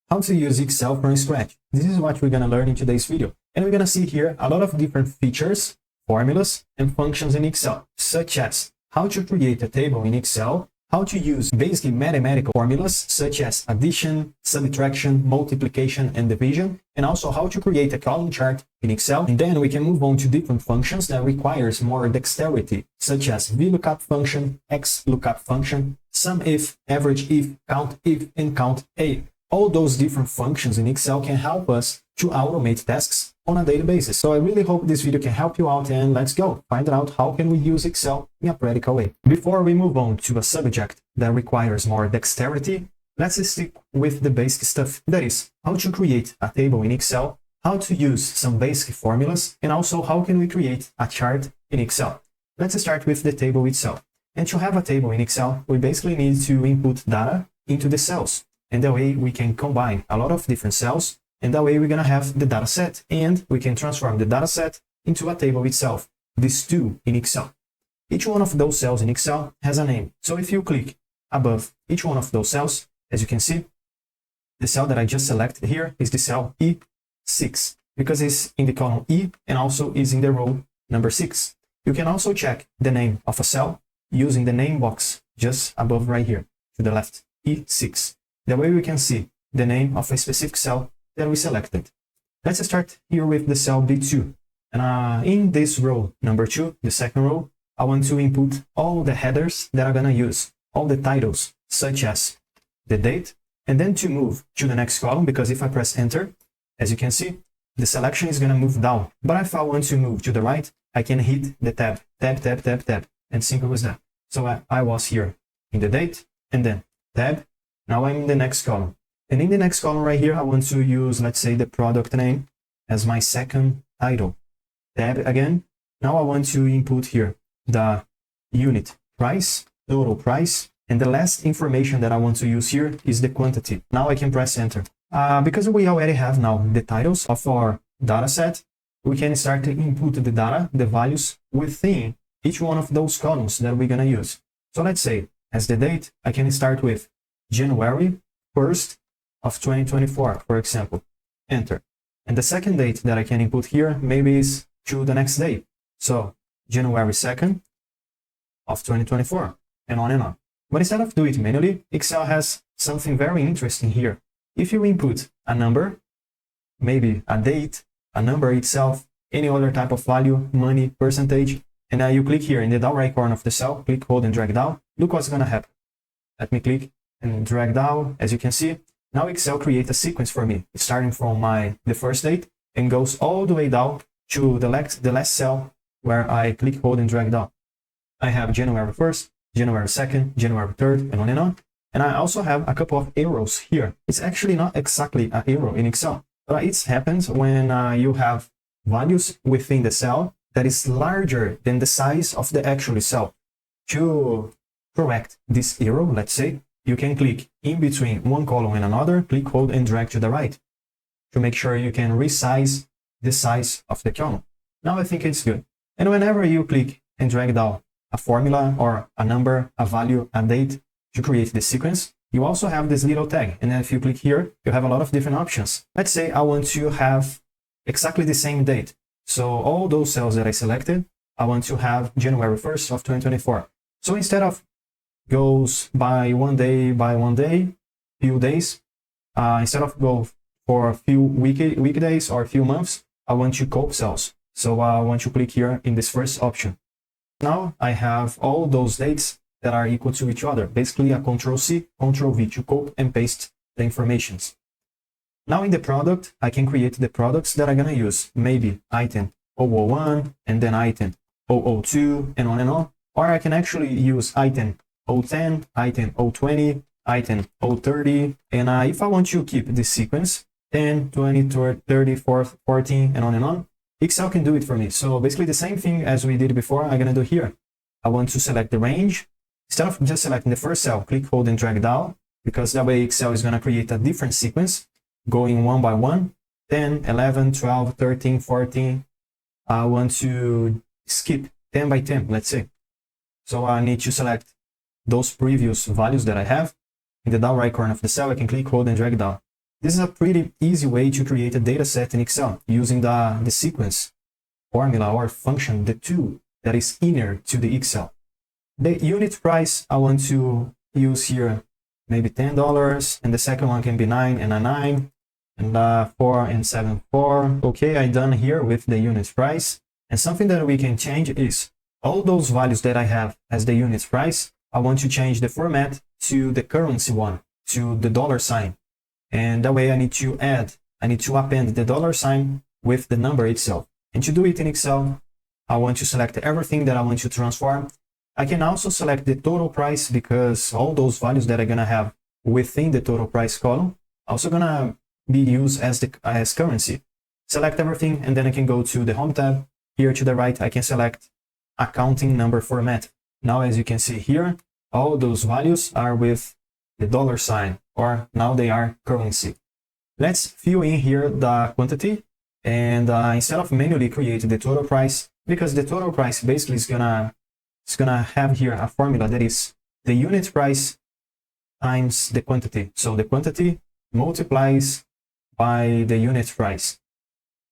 how to use Excel from scratch. This is what we're going to learn in today's video. And we're going to see here a lot of different features, formulas, and functions in Excel, such as how to create a table in Excel, how to use basically mathematical formulas such as addition, subtraction, multiplication, and division, and also how to create a column chart in Excel. And then we can move on to different functions that requires more dexterity, such as Vlookup function, Xlookup function, sum if, average if, and count if. All those different functions in Excel can help us to automate tasks on a daily basis. So I really hope this video can help you out, and let's go find out how can we use Excel in a practical way. Before we move on to a subject that requires more dexterity, let's stick with the basic stuff. That is, how to create a table in Excel, how to use some basic formulas, and also how can we create a chart in Excel. Let's start with the table itself. And to have a table in Excel, we basically need to input data into the cells. And that way we can combine a lot of different cells, and that way we're going to have the data set, and we can transform the data set into a table itself, these two in Excel. Each one of those cells in Excel has a name. So if you click above each one of those cells, as you can see, the cell that I just selected here is the cell E6, because it's in the column E and also is in the row number 6. You can also check the name of a cell using the name box just above right here to the left, E6. That way we can see the name of a specific cell that we selected. Let's start here with the cell B2. And in this row number 2, the second row, I want to input all the headers that I'm going to use, all the titles, such as the date, and then to move to the next column, because if I press enter, as you can see, the selection is going to move down. But if I want to move to the right, I can hit the tab, and simple as that. So I was here in the date, and then tab. Now I'm in the next column. And in the next column right here, I want to use, let's say, the product name as my second title. Tab again. Now I want to input here the unit price, total price, and the last information that I want to use here is the quantity. Now I can press enter. Because we already have now the titles of our data set, we can start to input the data, the values within each one of those columns that we're going to use. So let's say as the date, I can start with January 1st of 2024, for example, enter. And the second date that I can input here maybe is to the next day. So January 2nd of 2024, and on and on. But instead of doing it manually, Excel has something very interesting here. If you input a number, maybe a date, a number itself, any other type of value, money, percentage, and you click here in the down right corner of the cell, click, hold, and drag down, look what's going to happen. Let me click and drag down. As you can see, now Excel creates a sequence for me, starting from the first date and goes all the way down to the last cell where I click, hold, and drag down. I have January 1st, January 2nd, January 3rd, and on and on. And I also have a couple of arrows here. It's actually not exactly an arrow in Excel, but it happens when you have values within the cell that is larger than the size of the actual cell. To correct this arrow, let's say, you can click in between one column and another, click, hold, and drag to the right to make sure you can resize the size of the column. Now I think it's good. And whenever you click and drag down a formula or a number, a value, a date to create the sequence, you also have this little tag. And then if you click here, you have a lot of different options. Let's say I want to have exactly the same date. So all those cells that I selected, I want to have January 1st of 2024. So instead of goes by one day, few days, instead of go for a few weekdays or a few months, I want to cope cells. So I want to click here in this first option. Now I have all those dates that are equal to each other, basically a Ctrl+C, Ctrl+V to copy and paste the informations. Now in the product, I can create the products that I'm going to use, maybe item 001 and then item 002 and on and on. Or I can actually use item 010, item 020, item 030, and if I want to keep this sequence, 10, 20, 30, 14, and on, Excel can do it for me. So basically the same thing as we did before, I'm going to do here. I want to select the range. Instead of just selecting the first cell, click, hold, and drag down, because that way Excel is going to create a different sequence, going one by one, 10, 11, 12, 13, 14. I want to skip 10 by 10, let's say. So I need to select those previous values that I have. In the down right corner of the cell, I can click, hold, and drag down. This is a pretty easy way to create a data set in Excel using the sequence formula or function, the tool that is inner to the Excel. The unit price, I want to use here maybe $10, and the second one can be 9 and a 9, and 4 and 7, 4. Okay, I'm done here with the unit price. And something that we can change is all those values that I have as the unit price, I want to change the format to the currency one, to the dollar sign. And that way I need to append the dollar sign with the number itself. And to do it in Excel, I want to select everything that I want to transform. I can also select the total price, because all those values that I'm gonna have within the total price column also gonna be used as currency. Select everything, and then I can go to the Home tab. Here to the right, I can select accounting number format. Now, as you can see here, all those values are with the dollar sign, or now they are currency. Let's fill in here the quantity, and instead of manually create the total price, because the total price basically is gonna have here a formula that is the unit price times the quantity. So the quantity multiplies by the unit price.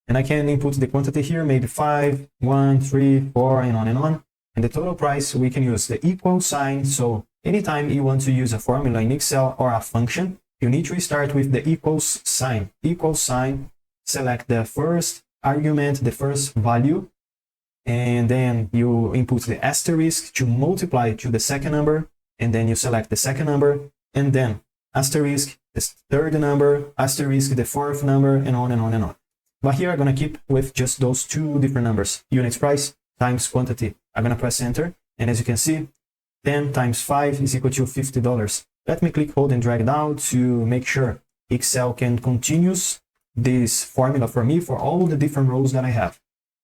And I can input the quantity here, maybe 5, 1, 3, 4, and on and on. And the total price, we can use the equal sign. So anytime you want to use a formula in Excel or a function, you need to start with the equals sign. Equals sign, select the first argument, the first value, and then you input the asterisk to multiply to the second number, and then you select the second number, and then asterisk the third number, asterisk the fourth number, and on and on and on. But here I'm going to keep with just those two different numbers, unit price times quantity. I'm going to press enter, and as you can see, 10 times 5 is equal to $50. Let me click, hold, and drag down to make sure Excel can continue this formula for me for all the different rows that I have.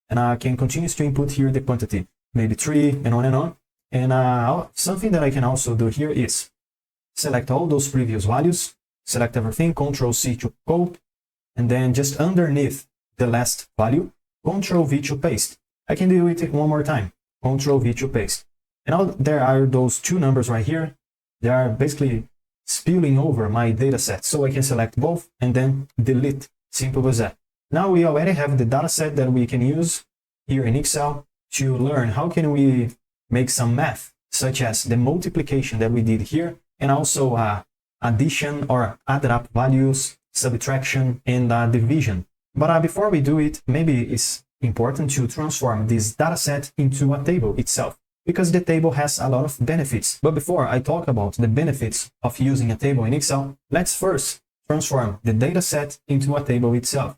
And I can continue to input here the quantity, maybe 3, and on and on. And something that I can also do here is select all those previous values, select everything, Ctrl+C to copy, and then just underneath the last value, Ctrl+V to paste. I can do it one more time, Ctrl+V to paste. And now there are those two numbers right here. They are basically spilling over my data set. So I can select both and then delete, simple as that. Now we already have the data set that we can use here in Excel to learn how can we make some math, such as the multiplication that we did here, and also addition or added up values, subtraction, and division. But before we do it, maybe it's important to transform this data set into a table itself, because the table has a lot of benefits. But before I talk about the benefits of using a table in Excel, let's first transform the data set into a table itself.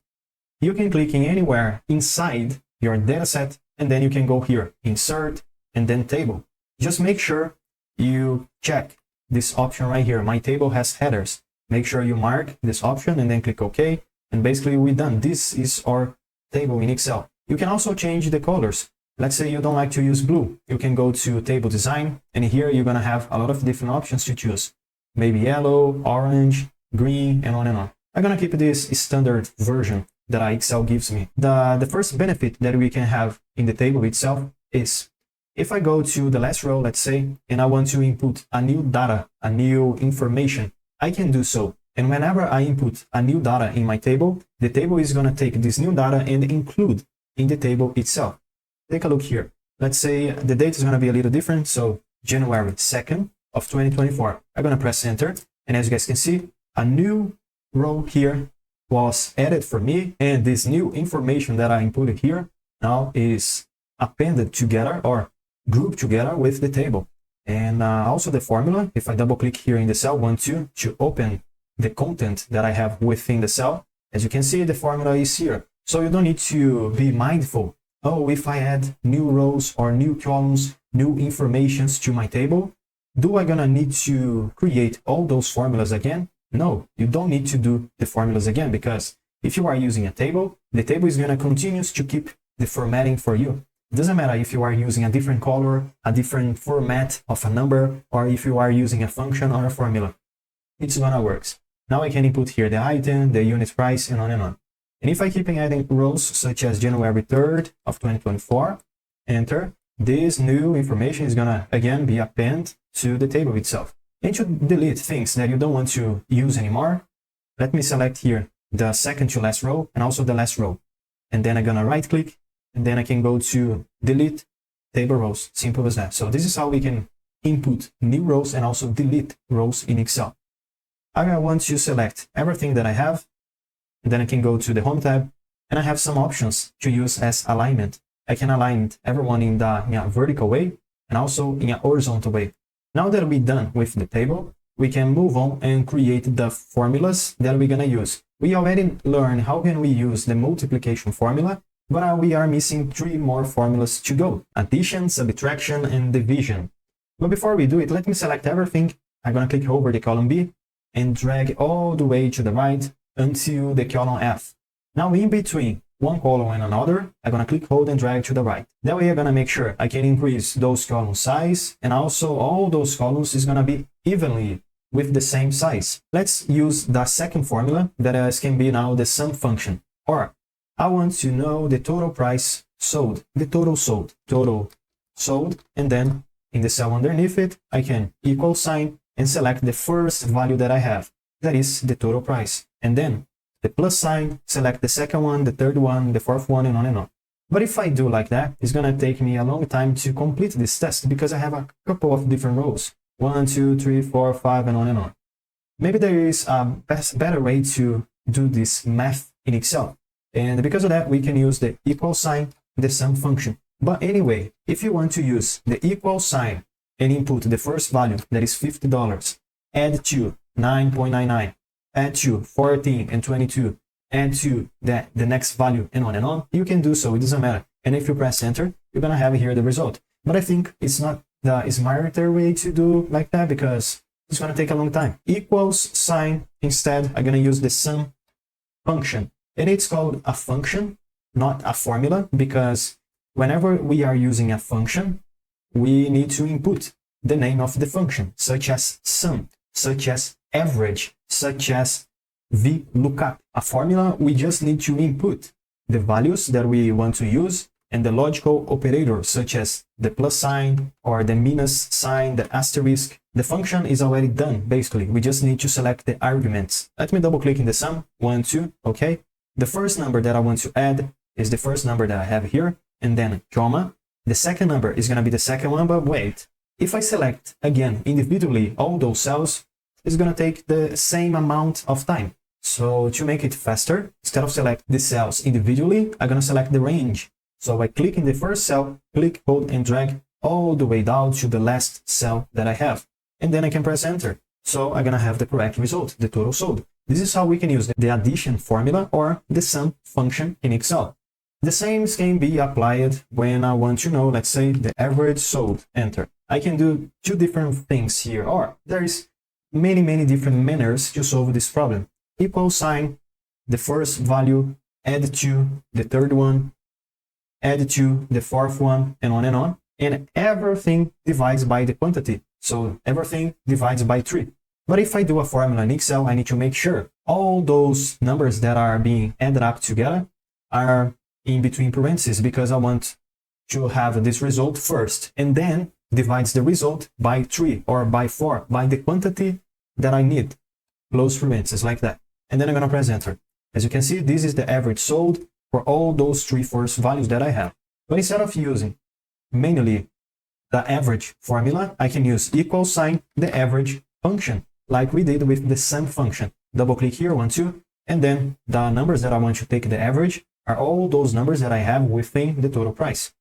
You can click in anywhere inside your data set, and then you can go here, insert, and then table. Just make sure you check this option right here. My table has headers. Make sure you mark this option and then click OK. And basically we're done. This is our table in Excel. You can also change the colors. Let's say you don't like to use blue. You can go to table design, and here you're going to have a lot of different options to choose. Maybe yellow, orange, green, and on and on. I'm going to keep this standard version that Excel gives me. The first benefit that we can have in the table itself is if I go to the last row, let's say, and I want to input a new data, a new information, I can do so. And whenever I input a new data in my table, the table is going to take this new data and include in the table itself. Take a look here. Let's say the date is going to be a little different. So January 2nd of 2024. I'm going to press enter. And as you guys can see, a new row here was added for me. And this new information that I inputted here now is appended together or grouped together with the table. And also the formula, if I double click here in the cell 1, 2 to open the content that I have within the cell, as you can see, the formula is here. So you don't need to be mindful. Oh, if I add new rows or new columns, new informations to my table, do I gonna need to create all those formulas again? No, you don't need to do the formulas again, because if you are using a table, the table is gonna continue to keep the formatting for you. It doesn't matter if you are using a different color, a different format of a number, or if you are using a function or a formula. It's gonna work. Now I can input here the item, the unit price, and on and on. And if I keep adding rows such as January 3rd of 2024, enter, this new information is gonna again be appended to the table itself. And to delete things that you don't want to use anymore, let me select here the second to last row and also the last row. And then I'm gonna right click, and then I can go to delete table rows. Simple as that. So this is how we can input new rows and also delete rows in Excel. I want to select everything that I have, and then I can go to the Home tab, and I have some options to use as alignment. I can align everyone in a vertical way and also in a horizontal way. Now that we're done with the table, we can move on and create the formulas that we're gonna use. We already learned how can we use the multiplication formula, but we are missing 3 more formulas to go: addition, subtraction, and division. But before we do it, let me select everything. I'm gonna click over the column B and drag all the way to the right until the column F. Now in between one column and another, I'm gonna click, hold, and drag to the right. That way I'm gonna make sure I can increase those column size, and also all those columns is gonna be evenly with the same size. Let's use the second formula that can be now the sum function. Or I want to know the total price sold, the total sold, and then in the cell underneath it, I can equal sign and select the first value that I have, that is the total price. And then the plus sign, select the second one, the third one, the fourth one, and on and on. But if I do like that, it's gonna take me a long time to complete this test because I have a couple of different rows. 1, 2, 3, 4, 5, and on and on. Maybe there is a better way to do this math in Excel. And because of that, we can use the equal sign, the sum function. But anyway, if you want to use the equal sign and input the first value, that is $50, add to 9.99, add to 14 and 22, add to the next value, and on, you can do so, it doesn't matter. And if you press enter, you're gonna have here the result. But I think it's not the smarter way to do like that because it's gonna take a long time. Equals sign, instead, I'm gonna use the sum function. And it's called a function, not a formula, because whenever we are using a function, we need to input the name of the function, such as sum, such as average, such as Vlookup. A formula, we just need to input the values that we want to use and the logical operator, such as the plus sign or the minus sign, the asterisk. The function is already done, basically. We just need to select the arguments. Let me double click in the sum, 1, 2, okay. The first number that I want to add is the first number that I have here, and then comma. The second number is gonna be the second one, but wait. If I select, again, individually all those cells, it's gonna take the same amount of time. So to make it faster, instead of select the cells individually, I'm gonna select the range. So I click in the first cell, click, hold, and drag all the way down to the last cell that I have. And then I can press enter. So I'm gonna have the correct result, the total sold. This is how we can use the addition formula or the sum function in Excel. The same can be applied when I want to know, let's say, the average sold, enter. I can do 2 different things here, or there is many different manners to solve this problem. Equal sign, the first value, add to the third one, add to the fourth one, and on, and everything divides by the quantity. So everything divides by 3. But if I do a formula in Excel, I need to make sure all those numbers that are being added up together are in between parentheses, because I want to have this result first, and then divides the result by 3 or by 4, by the quantity that I need, close parentheses, like that. And then I'm gonna press enter. As you can see, this is the average sold for all those 3 first values that I have. But instead of using manually the average formula, I can use equal sign, the average function, like we did with the sum function. Double click here, 1, 2, and then the numbers that I want to take the average are all those numbers that I have within the total price.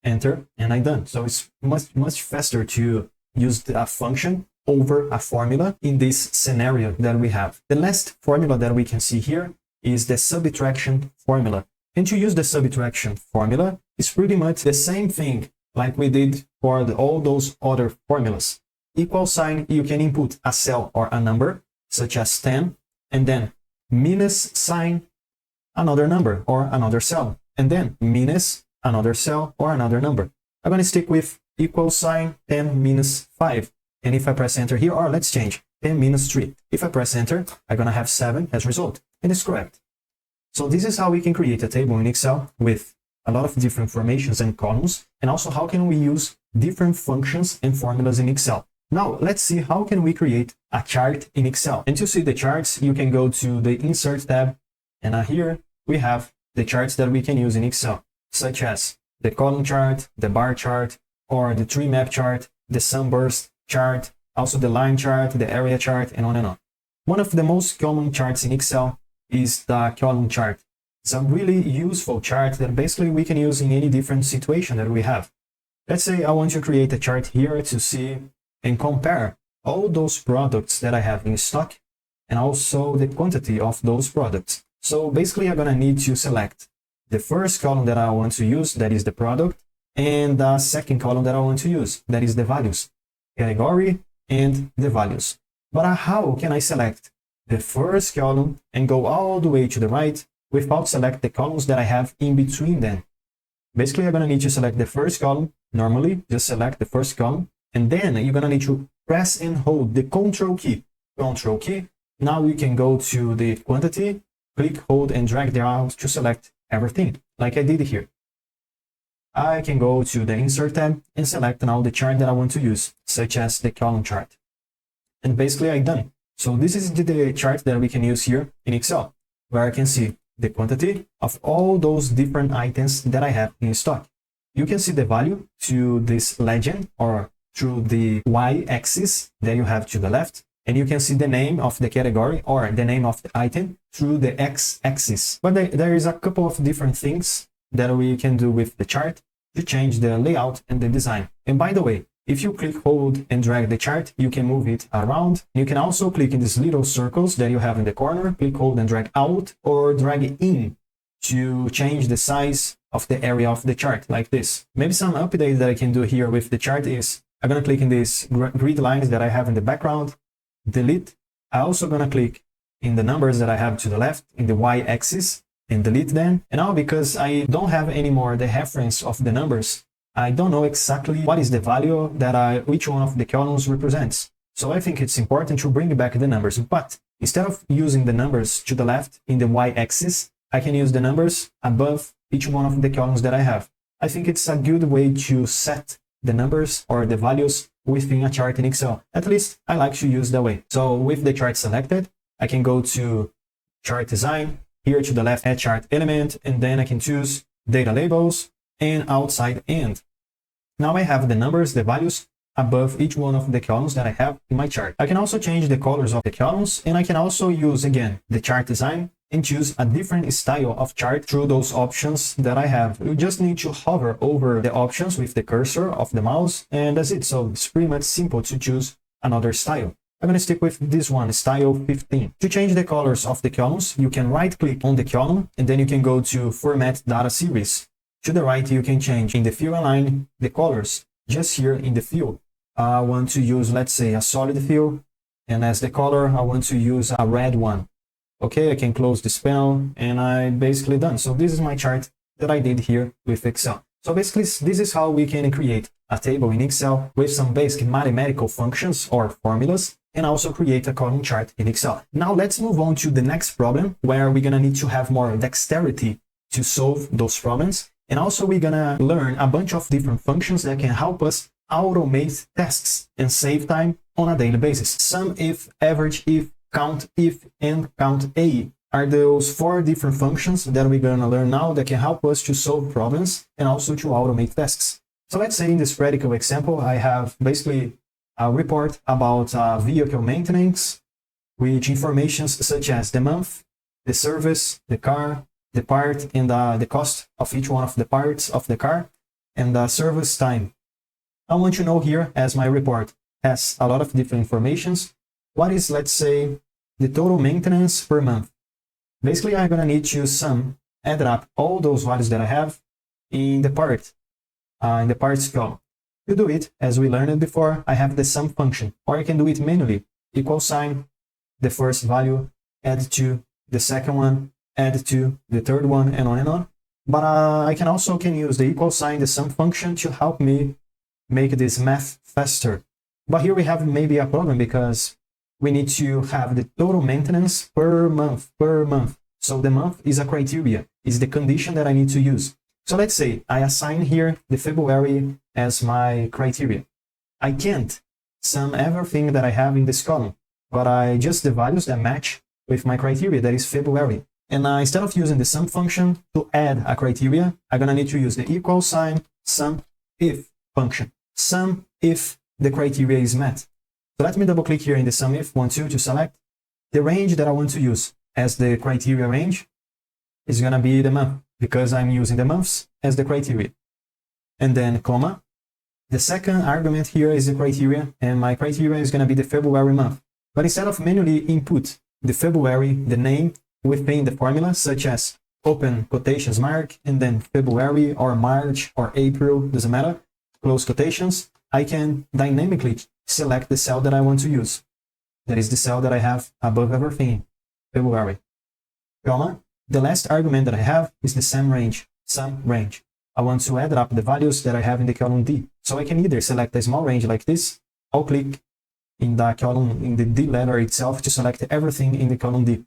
Enter, and I'm done. So it's much faster to use a function over a formula in this scenario that we have. The last formula that we can see here is the subtraction formula. And to use the subtraction formula, it's pretty much the same thing like we did for all those other formulas. Equal sign, you can input a cell or a number, such as 10, and then minus sign, another number or another cell, and then minus another cell or another number. I'm going to stick with equal sign 10 minus 5. And if I press enter here, or let's change 10 minus 3. If I press enter, I'm going to have 7 as result, and it's correct. So this is how we can create a table in Excel with a lot of different formations and columns, and also how can we use different functions and formulas in Excel. Now let's see how can we create a chart in Excel. And to see the charts, you can go to the Insert tab, and here we have the charts that we can use in Excel, such as the column chart, the bar chart, or the tree map chart, the sunburst chart, also the line chart, the area chart, and on and on. One of the most common charts in Excel is the column chart. It's a really useful chart that basically we can use in any different situation that we have. Let's say I want to create a chart here to see and compare all those products that I have in stock and also the quantity of those products. So basically I'm going to need to select the first column that I want to use, that is the product, and the second column that I want to use, that is the values, category and the values. But how can I select the first column and go all the way to the right without select the columns that I have in between them? Basically, I'm going to need to select the first column. Normally, just select the first column, and then you're going to need to press and hold the Control key. Control key. Now you can go to the quantity, click, hold, and drag down to select everything, like I did here. I can go to the Insert tab and select now the chart that I want to use, such as the column chart. And basically I'm done. So this is the chart that we can use here in Excel, where I can see the quantity of all those different items that I have in stock. You can see the value to this legend or through the y-axis that you have to the left, and you can see the name of the category or the name of the item through the x-axis. But there is a couple of different things that we can do with the chart to change the layout and the design. And by the way, if you click, hold, and drag the chart, you can move it around. You can also click in these little circles that you have in the corner, click, hold, and drag out or drag in to change the size of the area of the chart, like this. Maybe some update that I can do here with the chart is I'm going to click in these grid lines that I have in the background, delete. I'm also going to click in the numbers that I have to the left in the y-axis and delete them. And now because I don't have anymore the reference of the numbers, I don't know exactly what is the value that each one of the columns represents. So I think it's important to bring back the numbers. But instead of using the numbers to the left in the y-axis, I can use the numbers above each one of the columns that I have. I think it's a good way to set the numbers or the values within a chart in Excel. At least I like to use that way. So with the chart selected, I can go to chart design, here to the left, add chart element, and then I can choose data labels and outside and. Now I have the numbers, the values above each one of the columns that I have in my chart. I can also change the colors of the columns, and I can also use again the chart design and choose a different style of chart through those options that I have. You just need to hover over the options with the cursor of the mouse, and that's it. So it's pretty much simple to choose another style. I'm going to stick with this one, style 15. To change the colors of the columns, you can right click on the column and then you can go to format data series. To the right, you can change in the fill align the colors just here in the fill. I want to use, let's say, a solid fill, and as the color, I want to use a red one. Okay, I can close this panel and I'm basically done. So this is my chart that I did here with Excel. So basically, this is how we can create a table in Excel with some basic mathematical functions or formulas, and also create a column chart in Excel. Now let's move on to the next problem, where we're gonna need to have more dexterity to solve those problems. And also we're gonna learn a bunch of different functions that can help us automate tasks and save time on a daily basis. Sum if, average if, count if, and count a are those 4 different functions that we're gonna learn now that can help us to solve problems and also to automate tasks. So let's say in this practical example, I have basically a report about vehicle maintenance, with informations such as the month, the service, the car, the part, and the cost of each one of the parts of the car, and the service time. I want to know here, as my report has a lot of different informations, what is, let's say, the total maintenance per month. Basically, I'm going to need to add up all those values that I have in the parts column. To do it, as we learned before, I have the sum function, or I can do it manually. Equal sign, the first value, add to the second one, add to the third one, and on and on. But I can also use the equal sign, the sum function, to help me make this math faster. But here we have maybe a problem because we need to have the total maintenance per month. So the month is a criteria, is the condition that I need to use. So let's say I assign here the February as my criteria. I can't sum everything that I have in this column, but I just the values that match with my criteria, that is February. And instead of using the sum function to add a criteria, I'm gonna need to use the equal sign sum if function. Sum if the criteria is met. So let me double click here in the sum if, 1, 2, to select the range that I want to use as the criteria range is gonna be the month, because I'm using the months as the criteria. And then comma, the second argument here is the criteria, and my criteria is gonna be the February month. But instead of manually input the February, the name within the formula, such as open quotations mark, and then February or March or April, doesn't matter, close quotations, I can dynamically select the cell that I want to use. That is the cell that I have above everything, February. Comma, the last argument that I have is the sum range. I want to add up the values that I have in the column D. So I can either select a small range like this, or click in the column, in the D letter itself to select everything in the column D.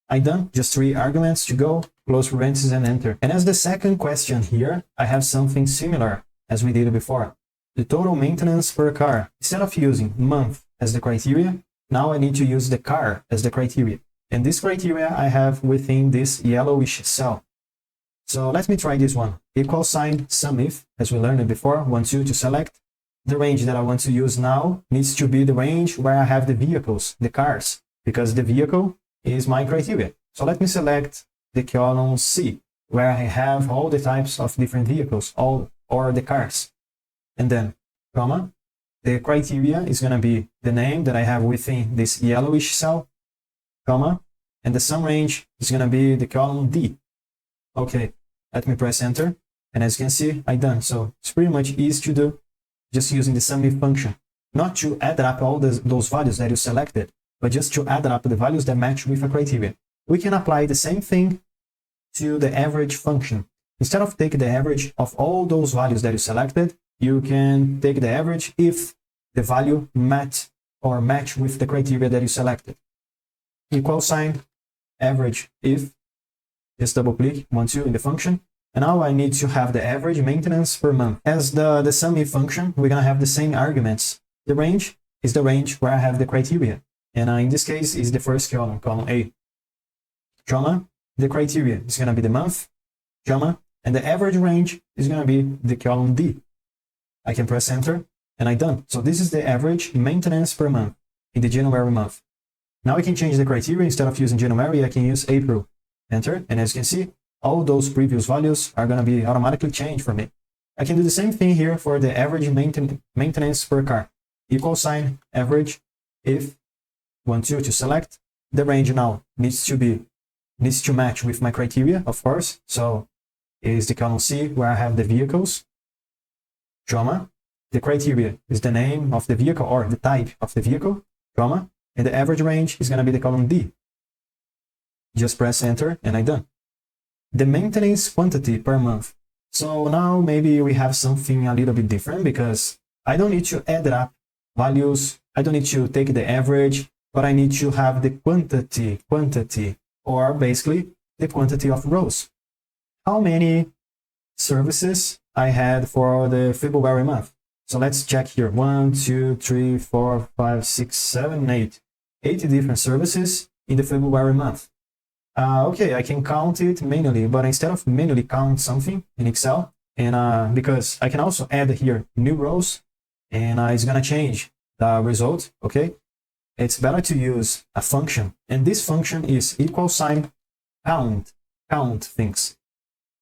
I'm done, just 3 arguments to go, close parentheses and enter. And as the second question here, I have something similar as we did before. The total maintenance per car. Instead of using month as the criteria, now I need to use the car as the criteria. And this criteria I have within this yellowish cell. So let me try this one. Equal sign sum if, as we learned before, 1, 2 to select. The range that I want to use now needs to be the range where I have the vehicles, the cars, because the vehicle is my criteria. So let me select the column C, where I have all the types of different vehicles, or the cars. And then, comma, the criteria is going to be the name that I have within this yellowish cell, comma, and the sum range is going to be the column D. Okay, let me press enter, and as you can see, I'm done. So it's pretty much easy to do, just using the sum if function. Not to add up all those values that you selected, but just to add up the values that match with a criteria. We can apply the same thing to the average function. Instead of taking the average of all those values that you selected, you can take the average if the value match with the criteria that you selected. Equal sign average if, just double click 1, 2 in the function. And now I need to have the average maintenance per month. As the sum if function, we're gonna have the same arguments. The range is the range where I have the criteria. And in this case is the first column, column A. Comma, the criteria is gonna be the month, comma, and the average range is gonna be the column D. I can press enter, and I'm done. So this is the average maintenance per month in the January month. Now I can change the criteria. Instead of using January, I can use April. Enter, and as you can see, all those previous values are gonna be automatically changed for me. I can do the same thing here for the average maintenance per car. Equal sign average if 1, 2 to select. The range now needs to match with my criteria, of course. So it is the column C where I have the vehicles, comma, the criteria is the name of the vehicle or the type of the vehicle, comma, and the average range is gonna be the column D. Just press enter and I'm done. The maintenance quantity per month. So now maybe we have something a little bit different, because I don't need to add up values. I don't need to take the average, but I need to have the quantity, or basically the quantity of rows. How many services I had for the February month? So let's check here. 1, 2, 3, 4, 5, 6, 7, 8. 80 different services in the February month. Okay, I can count it manually, but instead of manually count something in Excel, and because I can also add here new rows, and it's gonna change the result, okay? It's better to use a function, and this function is equal sign count things.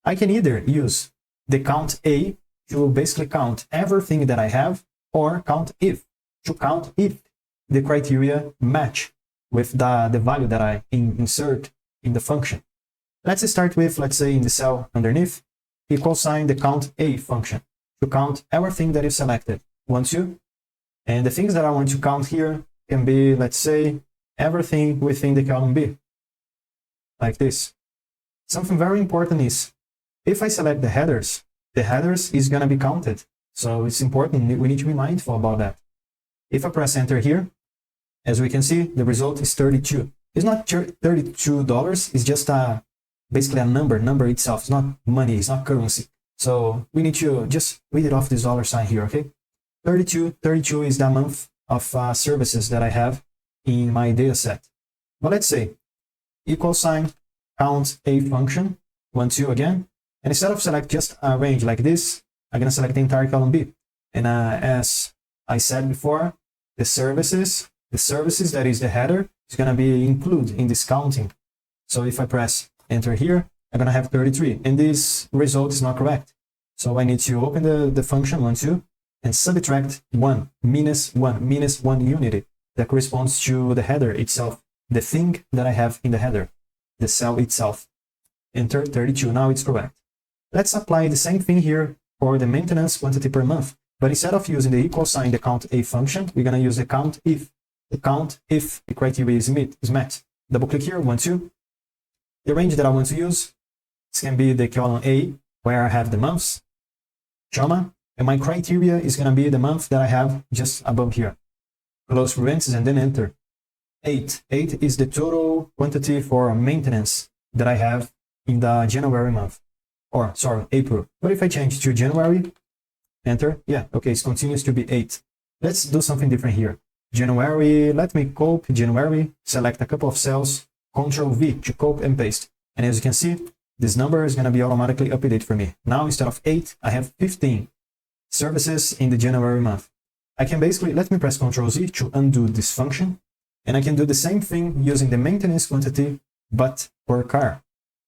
I can either use the count A to basically count everything that I have, or count if, to count if the criteria match with the value that I insert in the function. Let's start with, let's say in the cell underneath, equal sign the count A function to count everything that is selected. 1, 2, and the things that I want to count here can be, let's say, everything within the column B, like this. Something very important is, if I select the headers is going to be counted. So it's important, we need to be mindful about that. If I press enter here, as we can see, the result is 32. It's not $32, it's just basically a number itself. It's not money, it's not currency. So we need to just read it off this dollar sign here, okay? 32 is the month of services that I have in my data set. But let's say equal sign count a function 1 2 again, and instead of select just a range like this, I'm gonna select the entire column B. And as I said before, the services that is the header is gonna be included in this counting. So if I press enter here, I'm gonna have 33, and this result is not correct. So I need to open the function 1 2 and subtract 1 minus 1 unit that corresponds to the header itself, the thing that I have in the header, the cell itself. Enter 32. Now it's correct. Let's apply the same thing here for the maintenance quantity per month. But instead of using the equal sign, the count a function, we're gonna use the count if. The count if the criteria is met. Double click here, 1 2. The range that I want to use, this can be the column A, where I have the months, comma, and my criteria is gonna be the month that I have just above here. Close parentheses and then enter. 8 is the total quantity for maintenance that I have in the January month, or sorry, April. But if I change to January, enter, yeah, okay, it continues to be 8. Let's do something different here. January, let me copy January, select a couple of cells, Ctrl V to copy and paste. And as you can see, this number is going to be automatically updated for me. Now instead of 8, I have 15 services in the January month. I can basically, let me press Ctrl Z to undo this function. And I can do the same thing using the maintenance quantity, but per car.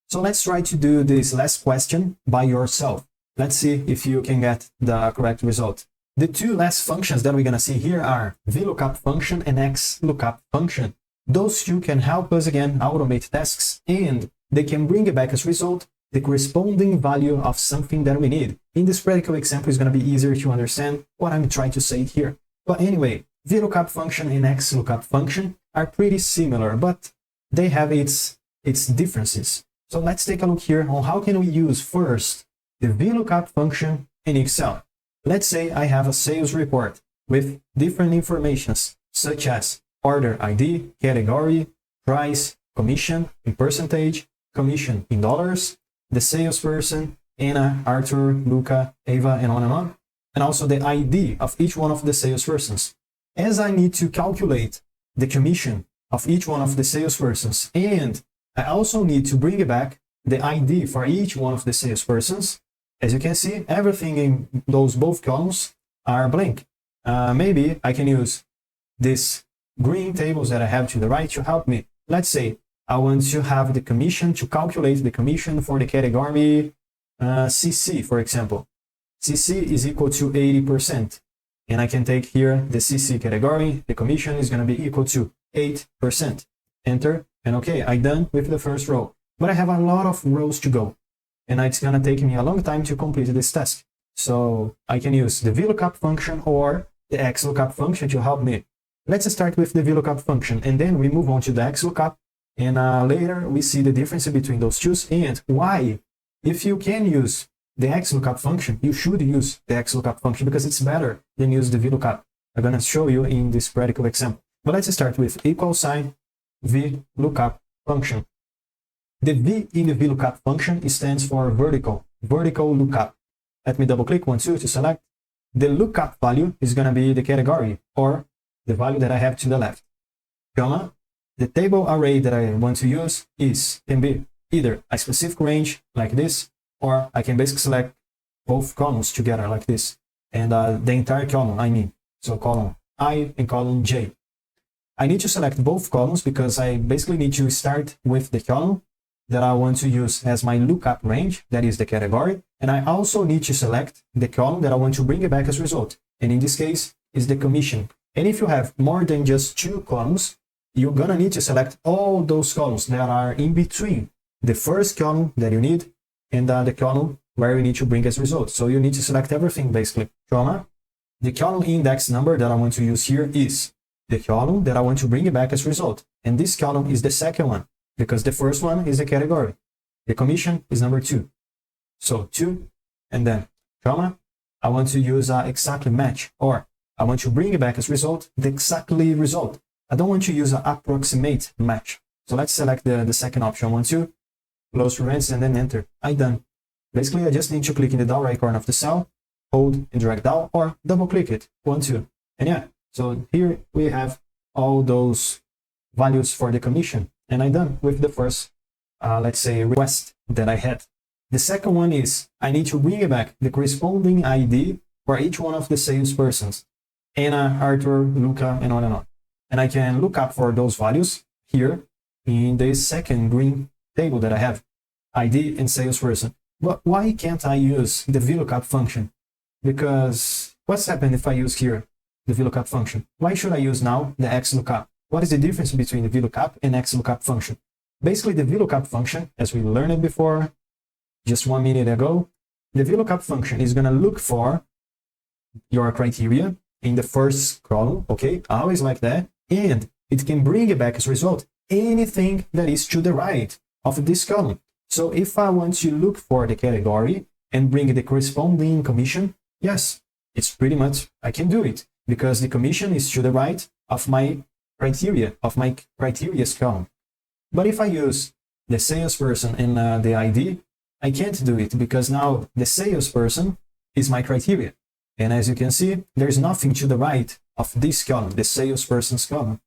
So let's try to do this last question by yourself. Let's see if you can get the correct result. The two last functions that we're going to see here are Vlookup function and Xlookup function. Those two can help us again automate tasks, and they can bring back as result the corresponding value of something that we need. In this practical example, it's going to be easier to understand what I'm trying to say here. But anyway, Vlookup function and Xlookup function are pretty similar, but they have its differences. So let's take a look here on how can we use first the Vlookup function in Excel. Let's say I have a sales report with different informations such as order ID, category, price, commission in percentage, commission in dollars, the salesperson, Anna, Arthur, Luca, Ava, and on, and also the ID of each one of the salespersons. As I need to calculate the commission of each one of the salespersons, and I also need to bring back the ID for each one of the salespersons, as you can see, everything in those both columns are blank. Maybe I can use these green tables that I have to the right to help me. Let's say I want to have the commission, to calculate the commission for the category CC, for example. CC is equal to 80%. And I can take here the CC category, the commission is going to be equal to 8%. Enter, and okay, I'm done with the first row. But I have a lot of rows to go, and it's going to take me a long time to complete this task. So I can use the Vlookup function or the Xlookup function to help me. Let's start with the Vlookup function, and then we move on to the Xlookup, and later we see the difference between those two and why. If you can use the Xlookup function, you should use the Xlookup function because it's better than use the Vlookup. I'm going to show you in this practical example. But let's start with equal sign Vlookup function. The V in the Vlookup function stands for vertical lookup. Let me double click 1 2 to select. The lookup value is going to be the category or the value that I have to the left, comma. The table array that I want to use can be either a specific range like this, or I can basically select both columns together like this, and the entire column, I mean, so column I and column J. I need to select both columns because I basically need to start with the column that I want to use as my lookup range, that is the category, and I also need to select the column that I want to bring it back as result, and in this case is the commission. And if you have more than just 2 columns, you're gonna need to select all those columns that are in between the first column that you need and the column where you need to bring as result. So you need to select everything basically, comma. The column index number that I want to use here is the column that I want to bring it back as result, and this column is the second one because the first one is the category. The commission is number 2. So 2, and then comma. I want to use exactly match, or I want to bring it back as result the exactly result. I don't want to use an approximate match. So let's select the second option, 1 2, close parentheses, and then enter. I'm done. Basically, I just need to click in the down right corner of the cell, hold and drag down, or double click it, 1 2. And yeah, So here we have all those values for the commission, and I'm done with the first, let's say, request that I had. The second one is I need to bring back the corresponding ID for each one of the salespersons, Anna, Arthur, Luca, and on and on. And I can look up for those values here in the second green table that I have, ID and salesperson. But why can't I use the Vlookup function? Because what's happened if I use here the Vlookup function? Why should I use now the Xlookup? What is the difference between the Vlookup and Xlookup function? Basically, the Vlookup function, as we learned it before, just 1 minute ago, the Vlookup function is going to look for your criteria in the first column, okay? Always like that. And it can bring back as a result anything that is to the right of this column. So if I want to look for the category and bring the corresponding commission, yes, it's pretty much, I can do it because the commission is to the right of my criteria's column. But if I use the salesperson and the ID, I can't do it because now the salesperson is my criteria. And as you can see, there's nothing to the right of this column, the salesperson's column.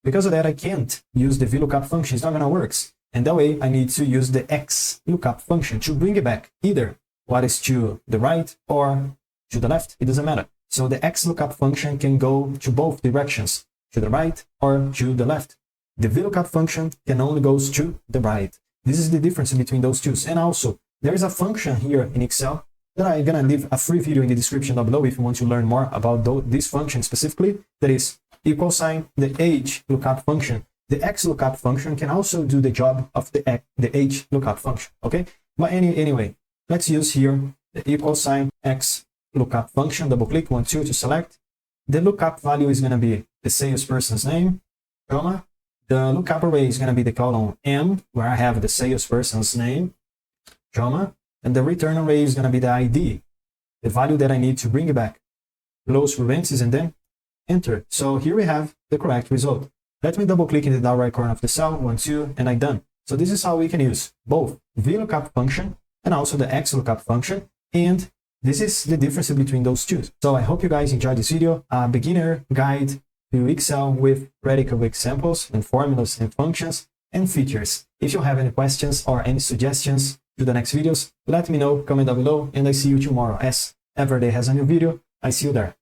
Because of that, I can't use the Vlookup function. It's not going to work. And that way, I need to use the Xlookup function to bring it back either what is to the right or to the left. It doesn't matter. So the Xlookup function can go to both directions, to the right or to the left. The Vlookup function can only go to the right. This is the difference between those two. And also, there is a function here in Excel that I'm going to leave a free video in the description down below if you want to learn more about this function specifically. That is equal sign, the HLookup function. The Xlookup function can also do the job of the HLookup function, okay? But anyway, let's use here the equal sign Xlookup function. Double click, 1, 2 to select. The lookup value is going to be the salesperson's name, comma. The lookup array is going to be the column M, where I have the salesperson's name, comma. And the return array is going to be the ID, the value that I need to bring it back. Close parentheses and then enter. So here we have the correct result. Let me double click in the down right corner of the cell, 1, 2, and I'm done. So this is how we can use both Vlookup function and also the Xlookup function. And this is the difference between those two. So I hope you guys enjoyed this video, a beginner guide to Excel with practical examples and formulas and functions and features. If you have any questions or any suggestions to the next videos, let me know, comment down below, and I see you tomorrow. As every day has a new video, I see you there.